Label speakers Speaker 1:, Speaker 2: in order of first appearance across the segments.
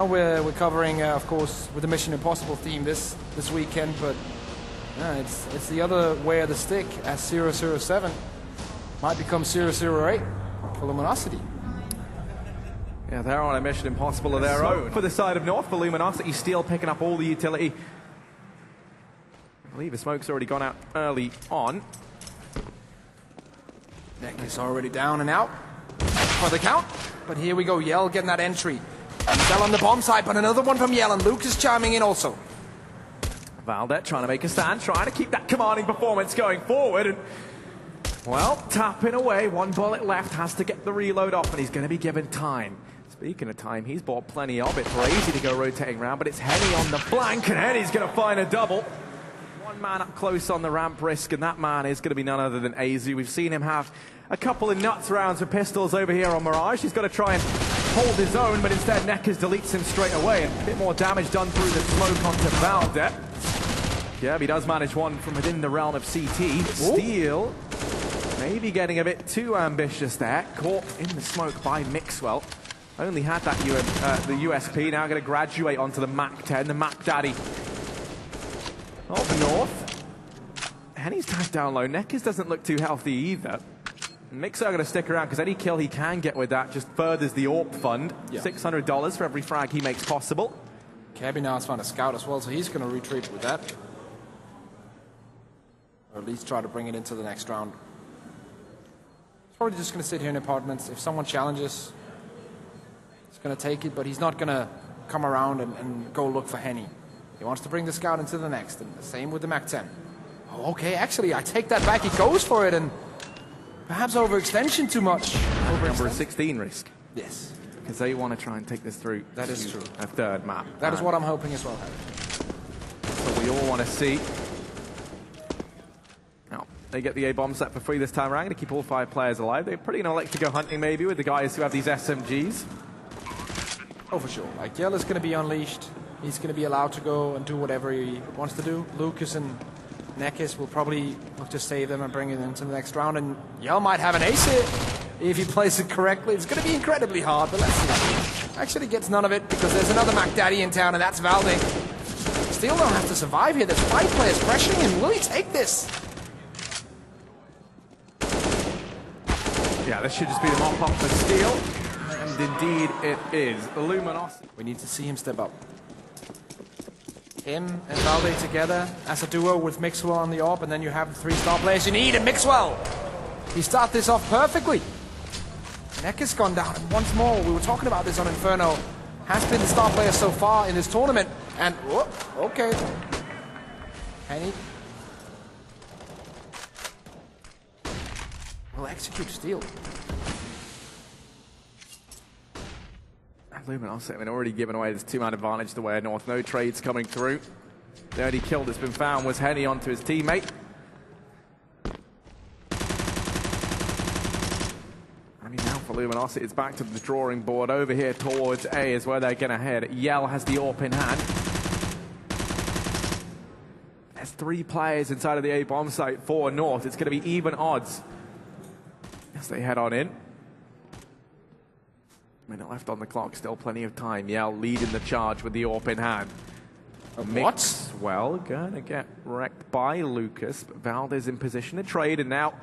Speaker 1: We're covering, of course, with the Mission Impossible theme this weekend, but it's the other way of the stick, as 007 might become 008 for Luminosity.
Speaker 2: Yeah, they're on a Mission Impossible of their own. For the side of North, for Luminosity, Steel picking up all the utility. I believe the smoke's already gone out early on.
Speaker 1: Neck is already down and out for the count, but here we go, Yell getting that entry. Yell on the bomb side, but another one from Yell, and Luke is chiming in also.
Speaker 2: Valdet trying to make a stand, trying to keep that commanding performance going forward. And, well, tapping away, one bullet left, has to get the reload off, and he's going to be given time. Speaking of time, he's bought plenty of it. Crazy to go rotating around, but it's Henny on the flank, and Henny's going to find a double. One man up close on the ramp risk, and that man is going to be none other than Azu. We've seen him have a couple of nuts rounds with pistols over here on Mirage. He's got to try and hold his own, but instead Neckers deletes him straight away. A bit more damage done through the smoke onto Valdet. Yeah, he does manage one from within the realm of CT. Steel maybe getting a bit too ambitious there. Caught in the smoke by Mixwell. Only had that the USP, now going to graduate onto the Mac 10, the Mac Daddy of North. Henny's tagged down low. Neckers doesn't look too healthy either. Mixer going to stick around because any kill he can get with that just furthers the AWP fund. Yeah. $600 for every frag he makes possible.
Speaker 1: Cabby now has found a scout as well, so he's going to retreat with that. Or at least try to bring it into the next round. He's probably just going to sit here in apartments. If someone challenges, he's going to take it, but he's not going to come around and go look for Henny. He wants to bring the scout into the next, and the same with the Mac 10. Oh, okay, actually, I take that back. He goes for it, and perhaps overextension too much.
Speaker 2: Number 16 risk.
Speaker 1: Yes.
Speaker 2: Because they want to try and take this through.
Speaker 1: That is true.
Speaker 2: A third map.
Speaker 1: That is what I'm hoping as well, Harry.
Speaker 2: That's what we all want to see. Now, they get the A-bomb set for free this time around. Going to keep all 5 players alive. They're pretty going to like to go hunting maybe with the guys who have these SMGs.
Speaker 1: Oh, for sure. Like, Yell is going to be unleashed. He's going to be allowed to go and do whatever he wants to do. Lucas and Neckis will probably look to save them and bring it into the next round, and Yell might have an ace here if he plays it correctly. It's going to be incredibly hard, but let's see. Actually gets none of it because there's another Mac Daddy in town, and that's Valde. Steel don't have to survive here. There's 5 players pressuring him. Will he take this?
Speaker 2: Yeah, this should just be the mop-up for Steel, and indeed it is. Luminosity.
Speaker 1: We need to see him step up. Him and Valde together as a duo with Mixwell on the AWP, and then you have the 3 star players you need, and Mixwell! He started this off perfectly. Neck has gone down, and once more, we were talking about this on Inferno, has been the star player so far in this tournament, and, whoop, okay. Henny will execute Steel.
Speaker 2: Luminosity, I mean, already given away this 2-man advantage the way of North. No trades coming through. The only kill that's been found was Henny onto his teammate. I mean, now for Luminosity, it's back to the drawing board. Over here towards A is where they're going to head. Yell has the AWP in hand. There's 3 players inside of the A bomb site for North. It's going to be even odds as they head on in. Minute left on the clock, still plenty of time. Yell leading the charge with the AWP in hand.
Speaker 1: What?
Speaker 2: Well, gonna get wrecked by Lucas, but Valde's in position to trade, and now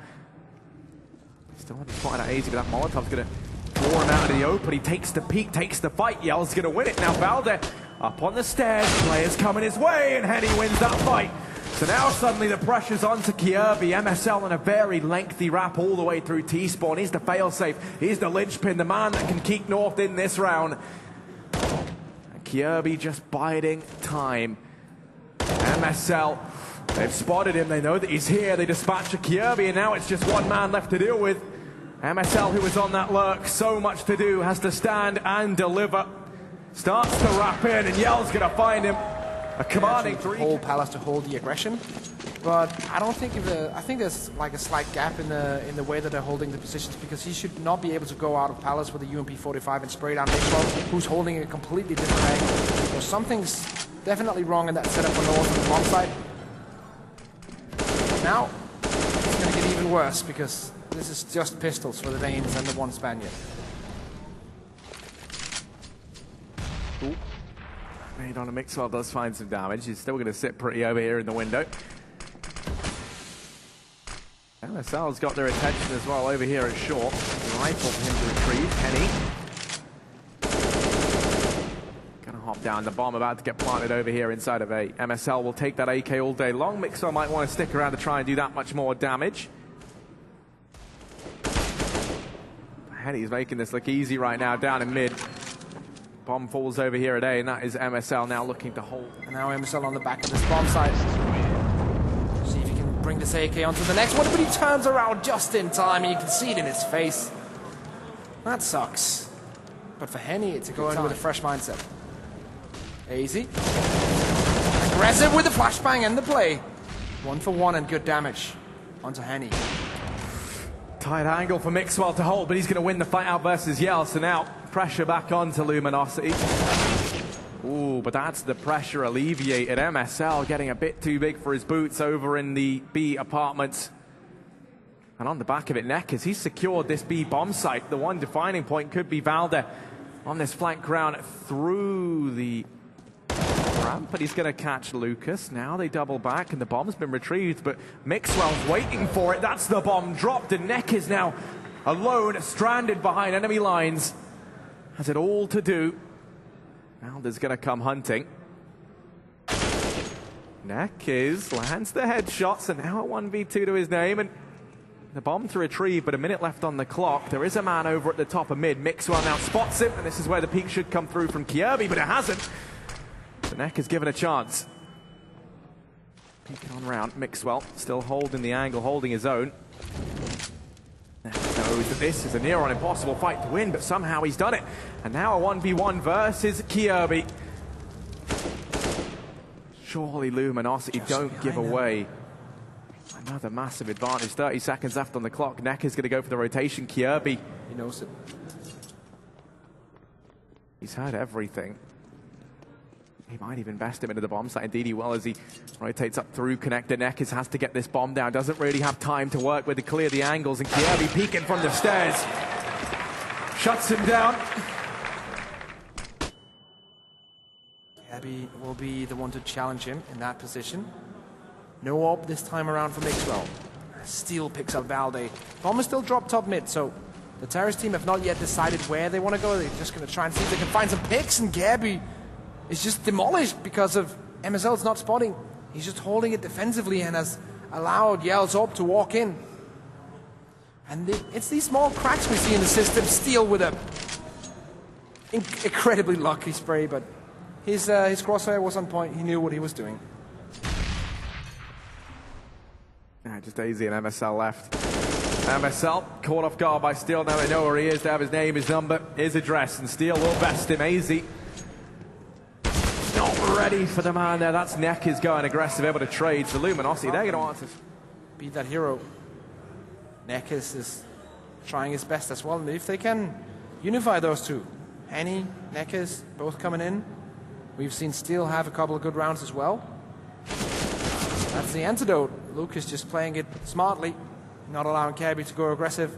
Speaker 2: still haven't spotted out easy, but that Molotov's gonna draw him out of the open. He takes the peek, takes the fight. Yell's gonna win it. Now Valde up on the stairs, players coming his way, and Henny wins that fight. So now suddenly the pressure's on to Kirby. MSL on a very lengthy wrap all the way through T-spawn. He's the failsafe. He's the linchpin, the man that can keep North in this round. And Kirby just biding time. MSL, they've spotted him. They know that he's here. They dispatch a Kirby, and now it's just one man left to deal with. MSL, who was on that lurk, so much to do, has to stand and deliver. Starts to wrap in, and Yell's going to find him. A commanding 3.
Speaker 1: Hold Palace to hold the aggression, but I don't think I think there's like a slight gap in the way that they're holding the positions, because he should not be able to go out of Palace with a UMP-45 and spray down Mixwell, who's holding a completely different angle. So something's definitely wrong in that setup for North on the bomb side. Now it's going to get even worse because this is just pistols for the Danes and the 1 Spaniard.
Speaker 2: Ooh. Made on a Mixwell does find some damage. He's still going to sit pretty over here in the window. MSL's got their attention as well over here at short. Rifle for him to retrieve. Henny. Gonna hop down. The bomb about to get planted over here inside of A. MSL will take that AK all day long. Mixwell might want to stick around to try and do that much more damage. Henny's making this look easy right now down in mid. Bomb falls over here at A, and that is MSL now looking to hold.
Speaker 1: And now MSL on the back of this bomb site. See if he can bring this AK onto the next one, but he turns around just in time, and you can see it in his face. That sucks. But for Henny, it's a go in with a fresh mindset. Easy. Aggressive with the flashbang and the play. 1 for 1 and good damage onto Henny.
Speaker 2: Tight angle for Mixwell to hold, but he's going to win the fight out versus Yell. So now pressure back onto Luminosity. Ooh, but that's the pressure alleviated. MSL getting a bit too big for his boots over in the B apartments. And on the back of it, Neckers, he's secured this B bomb site. The one defining point could be Valde on this flank round through the ramp, but he's going to catch Lucas. Now they double back, and the bomb's been retrieved, but Mixwell's waiting for it. That's the bomb dropped, and Neckers now alone, stranded behind enemy lines. Has it all to do. Valde's going to come hunting. Neckers lands the headshots, and now a 1v2 to his name, and the bomb to retrieve, but a minute left on the clock. There is a man over at the top of mid. Mixwell now spots him, and this is where the peak should come through from Kirby, but it hasn't. The Neck is given a chance. Peeking on round. Mixwell still holding the angle, holding his own. Neck knows that this is a near on impossible fight to win, but somehow he's done it. And now a 1v1 versus Kirby. Surely Luminosity don't give away another massive advantage. 30 seconds left on the clock. Neck is going to go for the rotation. Kirby,
Speaker 1: he knows it.
Speaker 2: He's heard everything. He might even best him into the bomb site. Indeed he will, as he rotates up through connector. Neckers has to get this bomb down. Doesn't really have time to work with to clear the angles. And Kirby peeking from the stairs. Shuts him down.
Speaker 1: Kirby will be the one to challenge him in that position. No op this time around for Mixwell. Steele picks up Valde. Bomb is still dropped top mid, so the terrorist team have not yet decided where they want to go. They're just going to try and see if they can find some picks, and Kirby is just demolished because of MSL's not spotting. He's just holding it defensively and has allowed Yell's op to walk in. And it's these small cracks we see in the system. Steele with a incredibly lucky spray, but his crosshair was on point. He knew what he was doing.
Speaker 2: Yeah, just AZ and MSL left. MSL caught off guard by Steele. Now they know where he is. They have his name, his number, his address, and Steele will best him. AZ not ready for the man there. That's Neck is going aggressive, able to trade for Luminosity. They're going to answer.
Speaker 1: Beat that hero. Neckers is trying his best as well, and if they can unify those two, Henny, Neckers, both coming in. We've seen Steele have a couple of good rounds as well. That's the antidote. Luke is just playing it smartly, not allowing Kirby to go aggressive.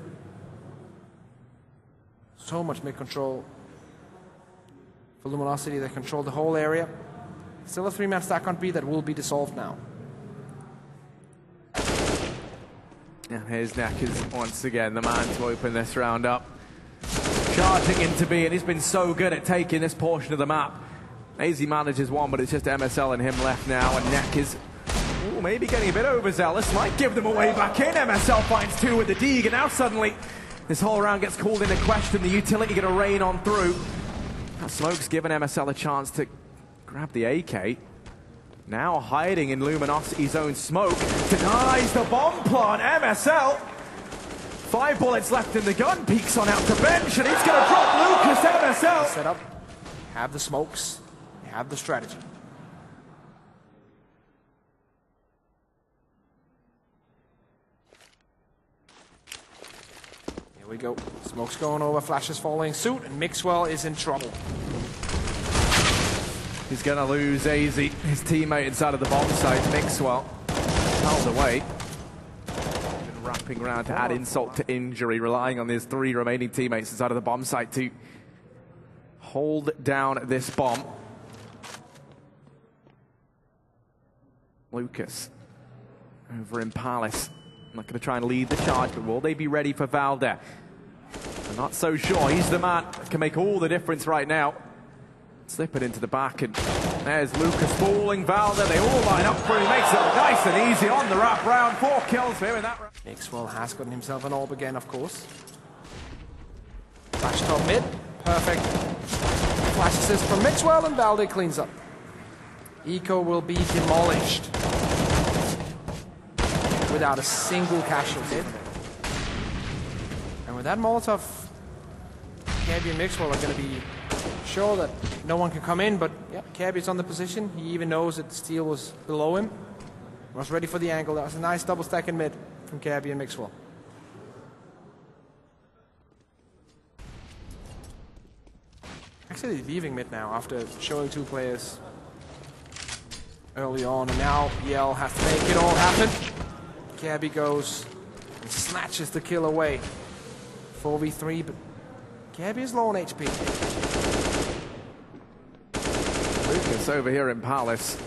Speaker 1: So much mid-control for Luminosity. They control the whole area. Still a 3-man stack on B that will be dissolved now.
Speaker 2: Yeah, here's Neckers once again, the man to open this round up. Charging into B, and he's been so good at taking this portion of the map. AZ manages one, but it's just MSL and him left now, and Neckers maybe getting a bit overzealous. Might give them a way back in. MSL finds 2 with the Deeg, and now suddenly this whole round gets called into question. The utility going to rain on through. That smoke's given MSL a chance to grab the AK. Now hiding in Luminosity's own smoke. Denies the bomb plant. MSL. 5 bullets left in the gun. Peeks on out to bench, and he's going to drop Lucas. MSL.
Speaker 1: Set up. Have the smokes. Have the strategy. Here we go. Smoke's going over. Flash is following suit, and Mixwell is in trouble.
Speaker 2: He's going to lose AZ, his teammate inside of the bomb site. Mixwell held away. Been wrapping around to add insult to injury, relying on his 3 remaining teammates inside of the bomb site to hold down this bomb. Lucas over in Palace. Not going to try and lead the charge, but will they be ready for Valde? I'm not so sure. He's the man that can make all the difference right now. Slip it into the back, and there's Lucas falling. Valde, they all line up for him. He makes it nice and easy on the wrap round. 4 kills for him in that round.
Speaker 1: Mixwell has gotten himself an orb again, of course. Flash top mid. Perfect. Flash assist from Mixwell, and Valde cleans up. Eco will be demolished without a single casualty. And with that Molotov, Kirby and Mixwell are going to be sure that no one can come in, but yeah, Kirby's on the position. He even knows that Steel was below him. Was ready for the angle. That was a nice double stack in mid from Kirby and Mixwell. Actually leaving mid now after showing 2 players early on, and now Yell has to make it all happen. Kirby goes and snatches the kill away. 4v3, but Kirby is low on HP.
Speaker 2: Lucas over here in Palace,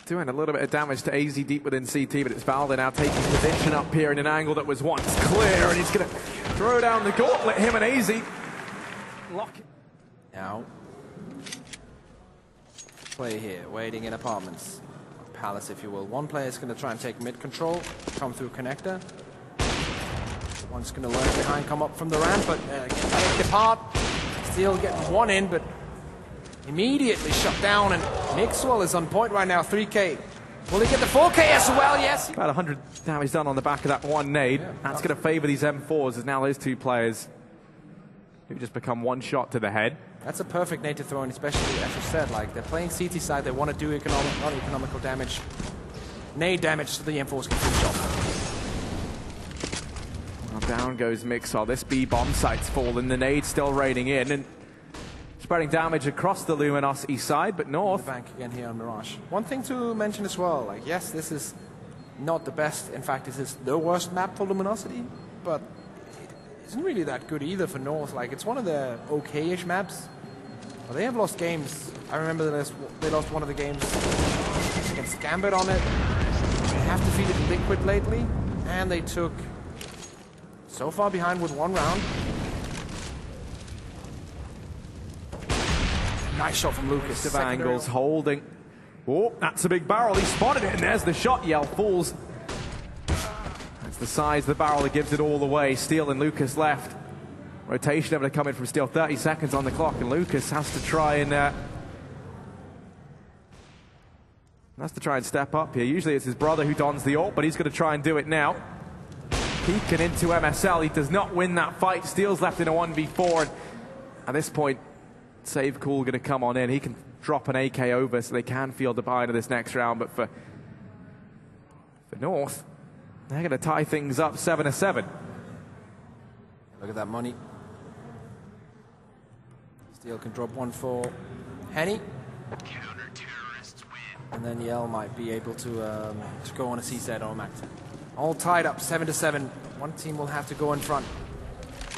Speaker 2: doing a little bit of damage to AZ deep within CT, but it's Valde now taking position up here in an angle that was once clear, and he's going to throw down the gauntlet. Him and AZ lock it.
Speaker 1: Now, play here, waiting in apartments. Palace, if you will. One player is going to try and take mid control, come through connector. One's going to lurk behind, come up from the ramp, but get apart. Steel getting one in, but immediately shut down, and Mixwell is on point right now, 3k. Will he get the 4k as well? Yes.
Speaker 2: About 100 damage done on the back of that one nade. Yeah, that's going to favor these M4s, as now those 2 players who just become 1 shot to the head.
Speaker 1: That's a perfect nade to throw in, especially, as you said, like, they're playing CT side, they want to do economical damage. Nade damage so the M4s can finish off.
Speaker 2: Well, down goes Mixwell. This B bomb site's fallen, the nade still raining in, and spreading damage across the Luminosity side, but north.
Speaker 1: The bank again here on Mirage. One thing to mention as well, like, yes, this is not the best, in fact, this is the worst map for Luminosity, but it isn't really that good either for North. Like, it's one of the okay-ish maps. Well, they have lost games. I remember they lost one of the games against Gambit on it. They have defeated Liquid lately, and they took so far behind with 1 round. Nice shot from Lucas.
Speaker 2: Of angles holding. Oh, that's a big barrel. He spotted it, and there's the shot. Yell falls. That's the size of the barrel that gives it all away. Steel and Lucas left. Rotation able to come in from Steel. 30 seconds on the clock, and Lucas has to try and step up here. Usually it's his brother who dons the ult, but he's going to try and do it now. Peeking into MSL. He does not win that fight. Steel's left in a 1v4, and at this point, Save Cool going to come on in. He can drop an AK over so they can field the buy into this next round, but for North, they're going to tie things up 7-7.
Speaker 1: Look at that money. Steel can drop 1 for Henny.
Speaker 3: Counter-terrorists win.
Speaker 1: And then Yell might be able to go on a CZ or Max. All tied up, 7-7. One team will have to go in front.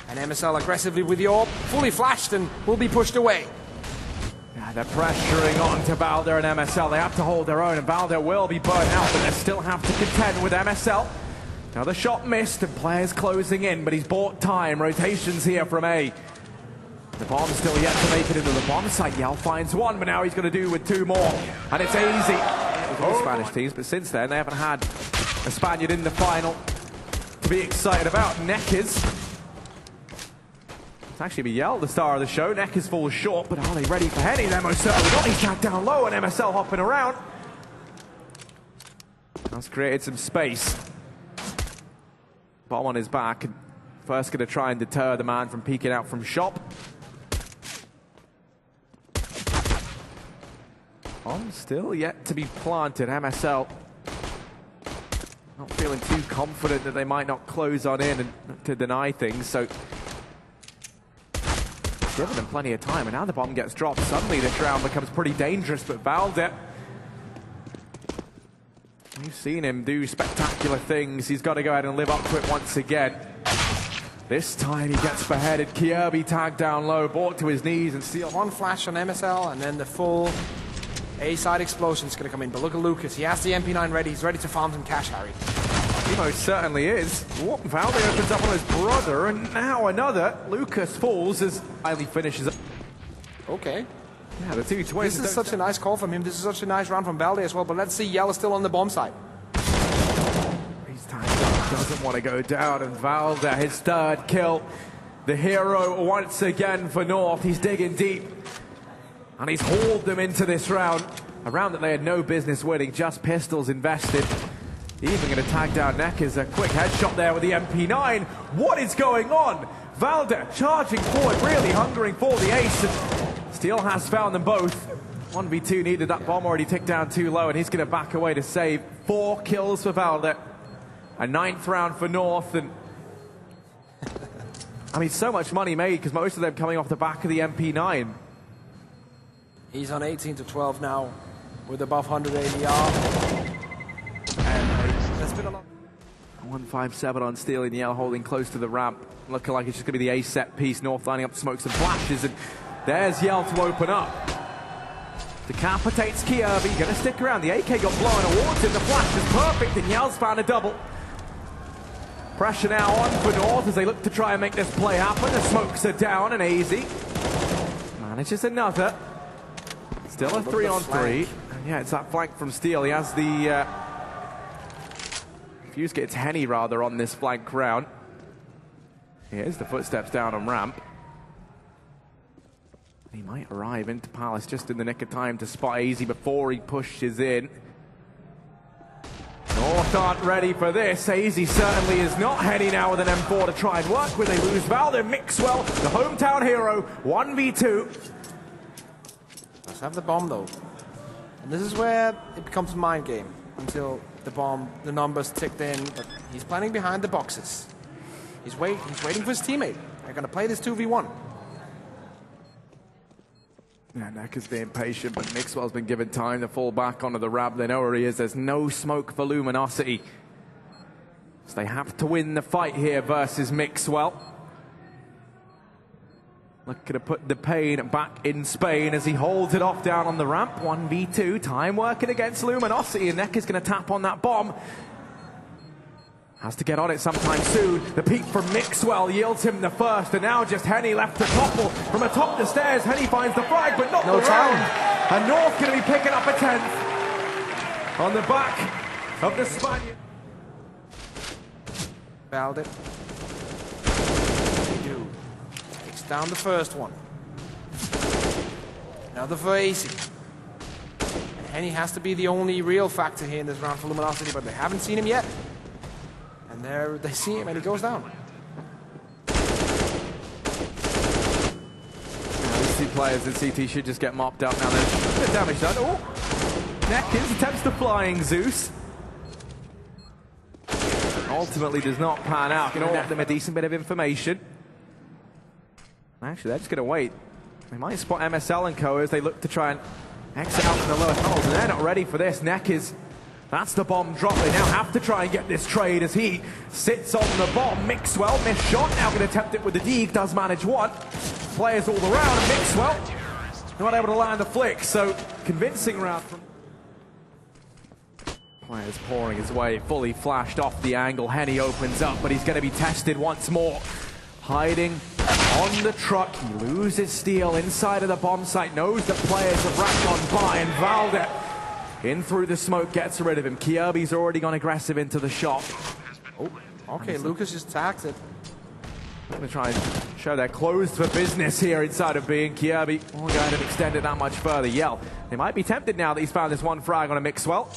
Speaker 1: And MSL aggressively with the orb, fully flashed and will be pushed away.
Speaker 2: Yeah, they're pressuring on to Valde and MSL. They have to hold their own, and Valde will be burnt out, but they still have to contend with MSL. Another shot missed, and players closing in, but he's bought time. Rotations here from A. The bomb's still yet to make it into the bomb site. Yell finds 1, but now he's going to do with 2 more. And it's easy. All Spanish teams, but since then, they haven't had a Spaniard in the final to be excited about. Neckers. It's actually be Yell, the star of the show. Neckers falls short, but are they ready for Henny? They're most certainly not. He's back down low, and MSL hopping around. That's created some space. Bomb on his back, and first going to try and deter the man from peeking out from shop. Bomb still yet to be planted. MSL not feeling too confident that they might not close on in and to deny things, so given them plenty of time, and now the bomb gets dropped. Suddenly this round becomes pretty dangerous, but Valde, we've seen him do spectacular things. He's got to go ahead and live up to it once again. This time he gets beheaded. Kirby tagged down low, brought to his knees, and Steel.
Speaker 1: One flash on MSL, and then the full A-side explosion is going to come in. But look at Lucas. He has the MP9 ready. He's ready to farm some cash, Harry.
Speaker 2: He most certainly is. Whoop, Valde opens up on his brother, and now another. Lucas falls as Riley finishes up.
Speaker 1: Okay.
Speaker 2: Yeah, the two twins.
Speaker 1: This is such a nice call from him. This is such a nice round from Valde as well. But let's see, Yell is still on the bomb side.
Speaker 2: He's tied up, doesn't want to go down, and Valde, his third kill. The hero once again for North. He's digging deep, and he's hauled them into this round. A round that they had no business winning, just pistols invested. Even going to tag down Neckers. A quick headshot there with the MP9. What is going on? Valde charging forward, really hungering for the ace. And Steel has found them both. 1v2 needed. That bomb already ticked down too low, and he's going to back away to save. 4 kills for Valde. A 9th round for North. And I mean, so much money made because most of them coming off the back of the MP9.
Speaker 1: He's on 18 to 12 now with above 100 ADR. And there's been a lot.
Speaker 2: 157 on Steel in Yell, holding close to the ramp. Looking like it's just going to be the A set piece. North lining up smokes and flashes, and there's Yell to open up. Decapitates Kirby, going to stick around. The AK got blown towards him. The flash is perfect, and Yell's found a double. Pressure now on for North as they look to try and make this play happen. The smokes are down, and AZ manages another. Still a 3-on-3. And yeah, it's that flank from Steel. He has the Fuse gets Henny rather on this flank round. Here's the footsteps down on ramp. He might arrive into Palace just in the nick of time to spot AZ before he pushes in. North aren't ready for this. AZ certainly is not. Henny now with an M4 to try and work with. They lose Valde. Mixwell, the hometown hero, 1v2.
Speaker 1: Let's have the bomb though. And this is where it becomes a mind game until the bomb, the numbers ticked in. But he's planning behind the boxes. He's waiting for his teammate. They're going to play this 2v1.
Speaker 2: Yeah, Necker's being patient, but Mixwell's been given time to fall back onto the ramp. They know where he is. There's no smoke for Luminosity. So they have to win the fight here versus Mixwell. Looking to put the pain back in Spain as he holds it off down on the ramp. 1v2, time working against Luminosity, and Necker's going to tap on that bomb. Has to get on it sometime soon. The peek from Mixwell yields him the first, and now just Henny left to topple. From atop the stairs, Henny finds the flag, but not the round. And North going to be picking up a 10th on the back of the Spaniard.
Speaker 1: Valde. They do. Takes down the first one. Another for AC. And Henny has to be the only real factor here in this round for Luminosity, but they haven't seen him yet. And there they see him, and he goes down.
Speaker 2: Now, these two players in CT should just get mopped up now. There's a bit of damage done. Oh! Neckers attempts the flying Zeus. Ultimately does not pan out. Going to net them a decent bit of information. Actually, they're just going to wait. They might spot MSL and co as they look to try and exit out from the lower tunnels, and they're not ready for this. Neckers. That's the bomb drop. They now have to try and get this trade as he sits on the bomb. Mixwell, missed shot. Now going to attempt it with the Deeg. Does manage one. Players all around. And Mixwell not able to land the flick. So convincing round from players pouring his way. Fully flashed off the angle. Henny opens up, but he's going to be tested once more. Hiding on the truck. He loses Steel inside of the bomb site. Knows that players have wrapped on by, and Valde in through the smoke, gets rid of him. Kirby's already gone aggressive into the shop.
Speaker 1: Oh, okay, Lucas just tags it.
Speaker 2: Going to try and show they're closed for business here inside of B, and Kirby won't go ahead and extend it that much further. Yell. They might be tempted now that he's found this one frag on a Mixwell.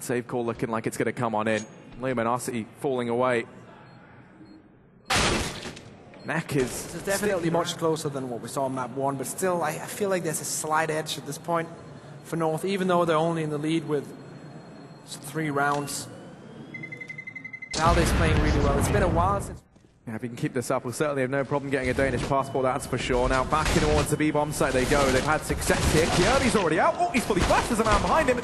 Speaker 2: Save call looking like it's going to come on in. Luminosity falling away. Neck is...
Speaker 1: This is definitely much closer than what we saw in map 1, but still, I feel like there's a slight edge at this point for North, even though they're only in the lead with 3 rounds. Valde's playing really well. It's been a while since...
Speaker 2: Yeah, if he can keep this up, we'll certainly have no problem getting a Danish passport, that's for sure. Now back in towards the B-bomb site they go. They've had success here. Kirby's already out. Oh, he's fully flashed. There's a man behind him.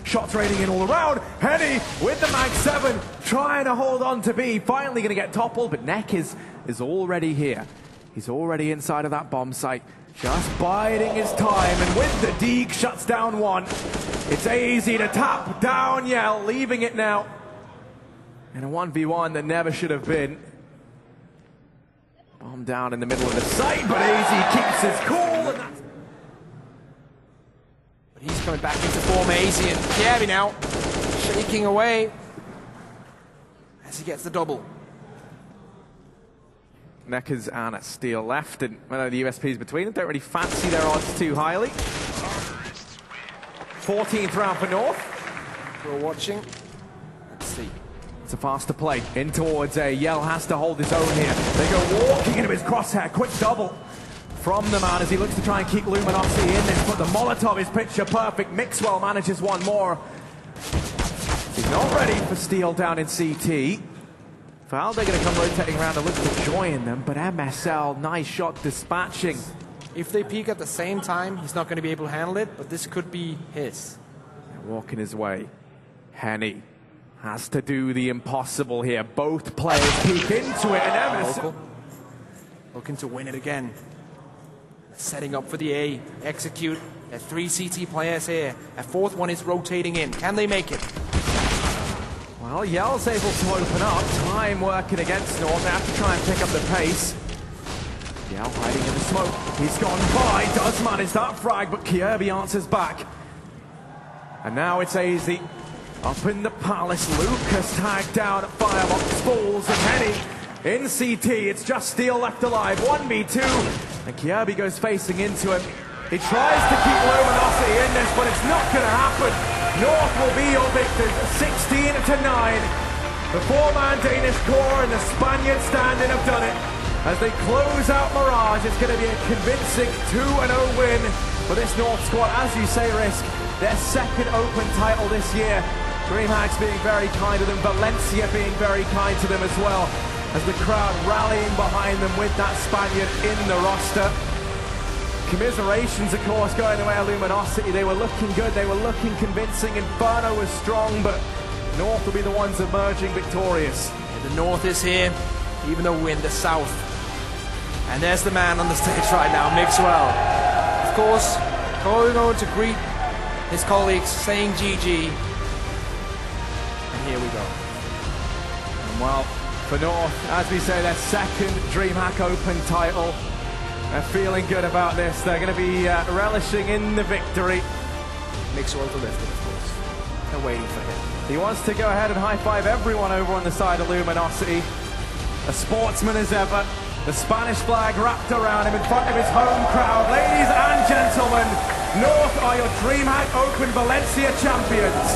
Speaker 2: Shots raining in all around. Henny with the Mag 7 trying to hold on to B. Finally going to get toppled, but Neck is already here. He's already inside of that bomb site. Just biding his time, and with the Deke shuts down one. It's easy to tap down Yell, leaving it now in a 1v1 that never should have been. Bomb down in the middle of the site, but AZ keeps his cool. And that's...
Speaker 1: But he's coming back into form, AZ, and Gabby now shaking away as he gets the double.
Speaker 2: Neckers and Steel left, and I know the USPs between them don't really fancy their odds too highly. 14th round for North.
Speaker 1: We're watching. Let's see.
Speaker 2: It's a faster play in towards A. Yell has to hold his own here. They go walking into his crosshair. Quick double from the man as he looks to try and keep Luminosity in this, but the Molotov is picture perfect. Mixwell manages one more. He's not ready for Steel down in CT. Val, they're going to come rotating around and look to join them, but MSL, nice shot dispatching.
Speaker 1: If they peek at the same time, he's not going to be able to handle it, but this could be his.
Speaker 2: They're walking his way. Henny has to do the impossible here. Both players peek into it, and MSL
Speaker 1: looking to win it again. Setting up for the A. Execute. There are 3 CT players here. A 4th one is rotating in. Can they make it?
Speaker 2: Well, Yell's able to open up. Time working against North. They have to try and pick up the pace. Yell hiding in the smoke. He's gone by. Does manage that frag, but Kirby answers back. And now it's AZ. Up in the Palace. Lucas tagged down at Firebox. Falls and Henny in CT. It's just Steel left alive. 1v2. And Kirby goes facing into him. He tries to keep Luminosity in this, but it's not going to happen. North will be your victors, 16-9. The 4-man Danish core and the Spaniard standing have done it. As they close out Mirage, it's going to be a convincing 2-0 win for this North squad. As you say, Risk, their 2nd open title this year. Dreamhack's being very kind to them, Valencia being very kind to them as well, as the crowd rallying behind them with that Spaniard in the roster. Commiserations, of course, going the way of Luminosity. They were looking good, they were looking convincing. Inferno was strong, but North will be the ones emerging victorious.
Speaker 1: Yeah, the North is here, even though we're in the South. And there's the man on the stage right now, Mixwell. Of course, going on to greet his colleagues, saying GG. And here we go.
Speaker 2: And well, for North, as we say, their 2nd DreamHack Open title. They're feeling good about this. They're going to be relishing in the victory.
Speaker 1: Mixwell to lift it, of course. They're waiting for him.
Speaker 2: He wants to go ahead and high-five everyone over on the side of Luminosity. A sportsman as ever. The Spanish flag wrapped around him in front of his home crowd. Ladies and gentlemen, North are your DreamHack Open Valencia champions.